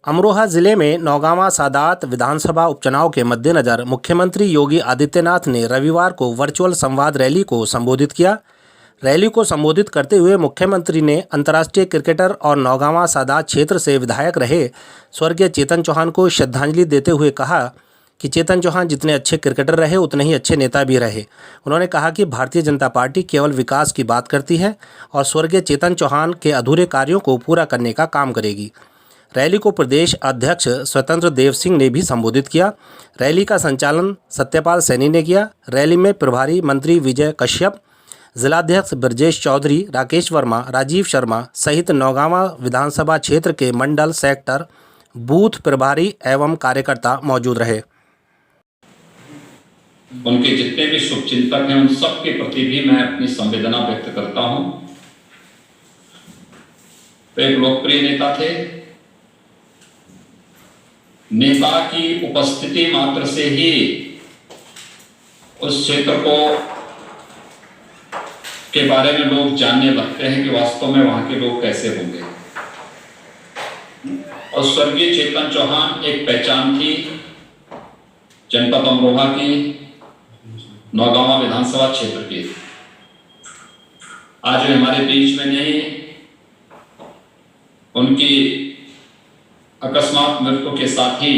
अमरोहा जिले में नौगांवा सादात विधानसभा उपचुनाव के मद्देनज़र मुख्यमंत्री योगी आदित्यनाथ ने रविवार को वर्चुअल संवाद रैली को संबोधित किया। रैली को संबोधित करते हुए मुख्यमंत्री ने अंतर्राष्ट्रीय क्रिकेटर और नौगांवा सादात क्षेत्र से विधायक रहे स्वर्गीय चेतन चौहान को श्रद्धांजलि देते हुए कहा कि चेतन चौहान जितने अच्छे क्रिकेटर रहे उतने ही अच्छे नेता भी रहे। उन्होंने कहा कि भारतीय जनता पार्टी केवल विकास की बात करती है और स्वर्गीय चेतन चौहान के अधूरे कार्यों को पूरा करने का काम करेगी। रैली को प्रदेश अध्यक्ष स्वतंत्र देव सिंह ने भी संबोधित किया। रैली का संचालन सत्यपाल सैनी ने किया। रैली में प्रभारी मंत्री विजय कश्यप, जिलाध्यक्ष ब्रजेश चौधरी, राकेश वर्मा, राजीव शर्मा सहित नौगांवा विधानसभा क्षेत्र के मंडल, सेक्टर, बूथ प्रभारी एवं कार्यकर्ता मौजूद रहे। उनके जितने भी शुभचिंतक हैं उन सब के प्रति भी मैं अपनी संवेदना व्यक्त करता हूं। वे एक लोकप्रिय नेता थे। नेता की उपस्थिति मात्र से ही उस क्षेत्र को के बारे में लोग जानने लगते हैं कि वास्तव में वहां के लोग कैसे होंगे। और स्वर्गीय चेतन चौहान एक पहचान थी जनपद अमरोहा की, नौगांवा विधानसभा क्षेत्र की। आज वे हमारे बीच में नहीं, उनकी अकस्मात मृत्यु के साथ ही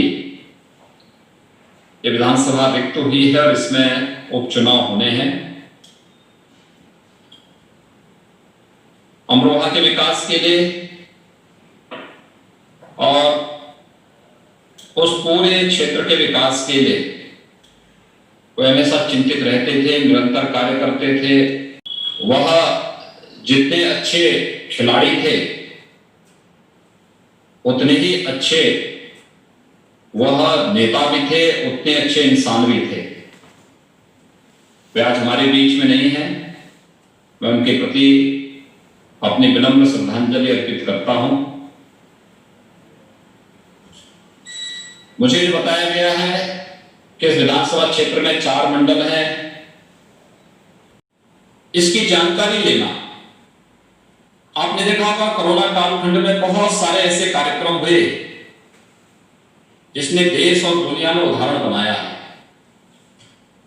ये विधानसभा रिक्त हुई है और इसमें उपचुनाव होने हैं। अमरोहा के विकास के लिए और उस पूरे क्षेत्र के विकास के लिए वे हमेशा चिंतित रहते थे, निरंतर कार्य करते थे। वह जितने अच्छे खिलाड़ी थे उतने ही अच्छे वह नेता भी थे, उतने अच्छे इंसान भी थे। वे आज हमारे बीच में नहीं हैं। मैं उनके प्रति अपनी विनम्र श्रद्धांजलि अर्पित करता हूं। मुझे ये बताया गया है कि इस विधानसभा क्षेत्र में 4 मंडल हैं। इसकी जानकारी लेना, आपने देखा होगा कोरोना कालखंड में बहुत सारे ऐसे कार्यक्रम हुए जिसने देश और दुनिया में उदाहरण बनाया है।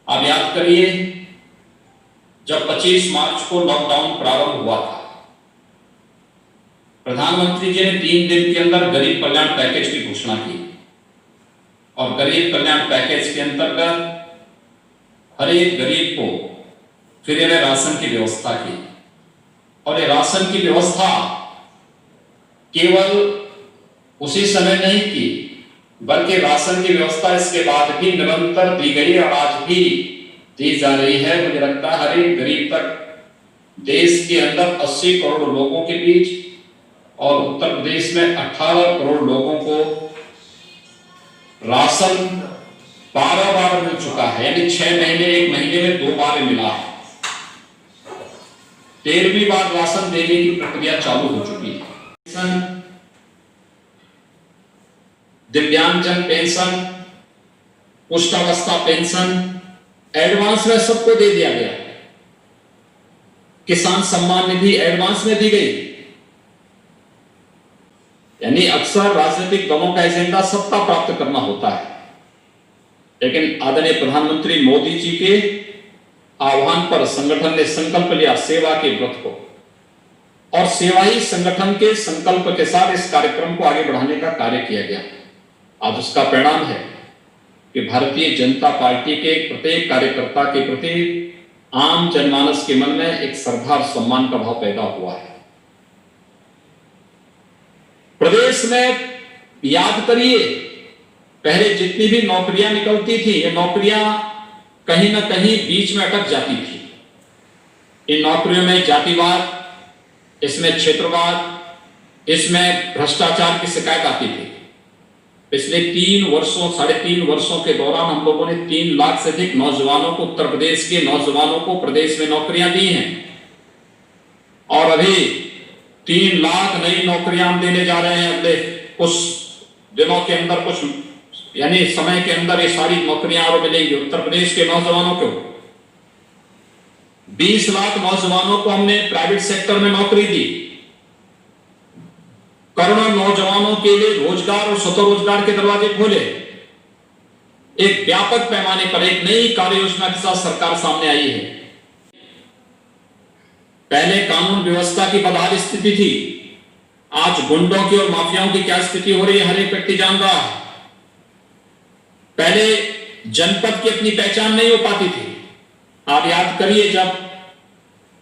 आप याद करिए, जब 25 मार्च को लॉकडाउन प्रारंभ हुआ था, प्रधानमंत्री जी ने 3 दिन के अंदर गरीब कल्याण पैकेज की घोषणा की और गरीब कल्याण पैकेज के अंतर्गत हर एक गरीब को फ्री में राशन की व्यवस्था की। और ये राशन की व्यवस्था केवल उसी समय नहीं की, बल्कि राशन की व्यवस्था इसके बाद भी निरंतर दी गई और आज भी दी जा रही है। मुझे लगता है हर एक गरीब तक देश के अंदर 80 करोड़ लोगों के बीच और उत्तर प्रदेश में 18 करोड़ लोगों को राशन 12 बार मिल चुका है। यानी 6 महीने, 1 महीने में 2 बार मिला है। 13वीं बार राशन देने की प्रक्रिया चालू हो चुकी है। दिव्यांगजन पेंशन, पुष्टावस्था पेंशन एडवांस में सबको दे दिया गया। किसान सम्मान निधि एडवांस में दी गई। यानी अक्सर राजनीतिक दलों का एजेंडा सत्ता प्राप्त करना होता है, लेकिन आदरणीय प्रधानमंत्री मोदी जी के आह्वान पर संगठन ने संकल्प लिया सेवा के व्रत को, और सेवा ही संगठन के संकल्प के साथ इस कार्यक्रम को आगे बढ़ाने का कार्य किया गया। आज उसका परिणाम है कि भारतीय जनता पार्टी के प्रत्येक कार्यकर्ता के प्रति आम जनमानस के मन में एक श्रद्धा और सम्मान का भाव पैदा हुआ है। प्रदेश में याद करिए, पहले जितनी भी नौकरियां निकलती थी, ये नौकरियां कहीं ना कहीं बीच में अटक जाती थी। इन नौकरियों में जातिवाद, इसमें क्षेत्रवाद, इसमें भ्रष्टाचार की शिकायत आती थी। पिछले 3 वर्षों, 3.5 वर्षों के दौरान हम लोगों ने 3 लाख से अधिक नौजवानों को, उत्तर प्रदेश के नौजवानों को प्रदेश में नौकरियां दी हैं और अभी 3 लाख नई नौकरियां हम देने जा रहे हैं अगले कुछ दिनों के अंदर, कुछ यानी समय के अंदर ये सारी नौकरियां और मिलेंगी उत्तर प्रदेश के नौजवानों को। 20 लाख नौजवानों को हमने प्राइवेट सेक्टर में नौकरी दी। करोड़ों नौजवानों के लिए रोजगार और स्वरोजगार के दरवाजे खोले। एक व्यापक पैमाने पर एक नई कार्य योजना के साथ सरकार सामने आई है। पहले कानून व्यवस्था की बदहाल स्थिति थी, आज गुंडों की और माफियाओं की क्या स्थिति हो रही है हर एक व्यक्ति जान रहा है। पहले जनपद की अपनी पहचान नहीं हो पाती थी। आप याद करिए, जब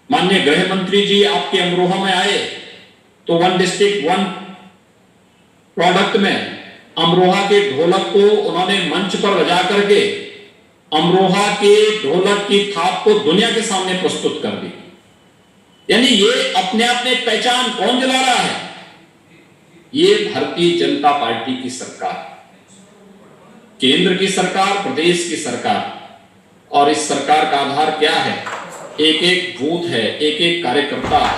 माननीय गृह मंत्री जी आपके अमरोहा में आए तो वन डिस्ट्रिक्ट वन प्रोडक्ट में अमरोहा के ढोलक को उन्होंने मंच पर बजा करके अमरोहा के ढोलक की थाप को दुनिया के सामने प्रस्तुत कर दी। यानी ये अपने आप में पहचान कौन दिला रहा है? ये भारतीय जनता पार्टी की सरकार, केंद्र की सरकार, प्रदेश की सरकार। और इस सरकार का आधार क्या है? एक एक बूथ है, एक एक कार्यकर्ता है,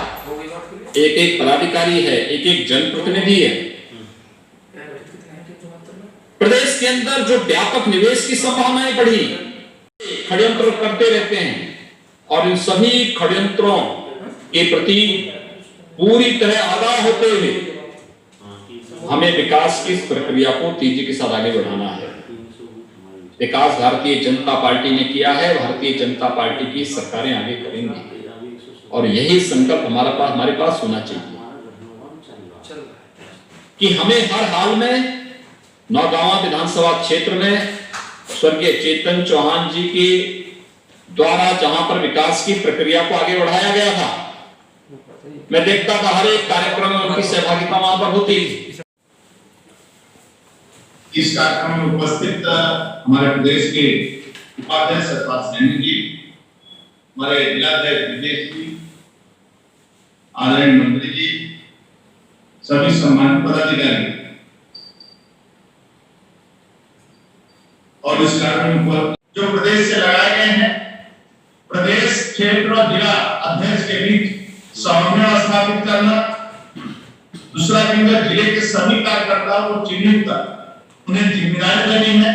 एक एक पदाधिकारी है, एक एक जनप्रतिनिधि है। प्रदेश के अंदर जो व्यापक निवेश की संभावनाएं बढ़ी, षड्यंत्र करते रहते हैं और इन सभी षड्यंत्रों के प्रति पूरी तरह आगाह होते हुए हमें विकास की इस प्रक्रिया को तेजी के साथ आगे बढ़ाना है। विकास भारतीय जनता पार्टी ने किया है, भारतीय जनता पार्टी की सरकारें आगे करेंगी और यही संकल्प हमारे पास होना चाहिए कि हमें हर हाल में नौगांवा विधानसभा क्षेत्र में स्वर्गीय चेतन चौहान जी के द्वारा जहां पर विकास की प्रक्रिया को आगे बढ़ाया गया था, मैं देखता था हर एक कार्यक्रम में उनकी सहभागिता वहां पर होती थी। इस कार्यक्रम में उपस्थित हमारे प्रदेश के उपाध्यक्ष सतपाल सैनी जी, हमारे जिलाध्यक्ष विदेश जी, आदरणीय मंत्री जी, सभी सम्मानित पदाधिकारी और इस कार्यक्रम पर जो प्रदेश से लगाए गए हैं, प्रदेश, क्षेत्र और जिला अध्यक्ष के बीच समन्वय स्थापित करना। दूसरा बिंदु, जिले के सभी कार्यकर्ताओं को चिन्हित कर उन्हें जिम्मेदारी देनी है।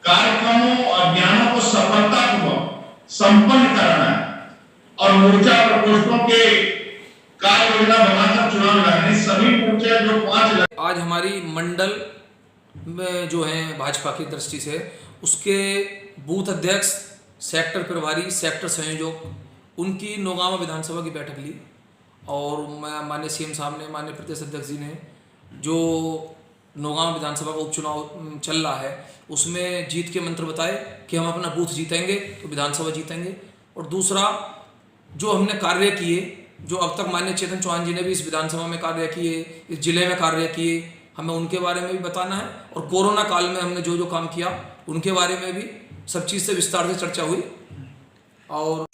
कार्यक्रमों और अभियानों को सफलतापूर्वक संपन्न कराना है और मोर्चा प्रकोष्ठों के कार्य योजना बनाकर चुनाव लड़ने। सभी मोर्चे जो 5 आज हमारी मंडल में जो है भाजपा की दृष्टि से उसके बूथ अध्यक्ष, सेक्टर प्रभारी, सेक्टर संयोजक, उनकी नौगांवा विधानसभा की बैठक ली और माननीय सीएम साहब ने, माननीय प्रदेश अध्यक्ष जी ने, जो नौगांवा विधानसभा का उपचुनाव चल रहा है उसमें जीत के मंत्र बताए कि हम अपना बूथ जीतेंगे तो विधानसभा जीतेंगे। और दूसरा, जो हमने कार्य किए, जो अब तक माननीय चेतन चौहान जी ने भी इस विधानसभा में कार्य किए, इस जिले में कार्य किए, हमें उनके बारे में भी बताना है। और कोरोना काल में हमने जो जो काम किया उनके बारे में भी सब चीज़ से विस्तार से चर्चा हुई। और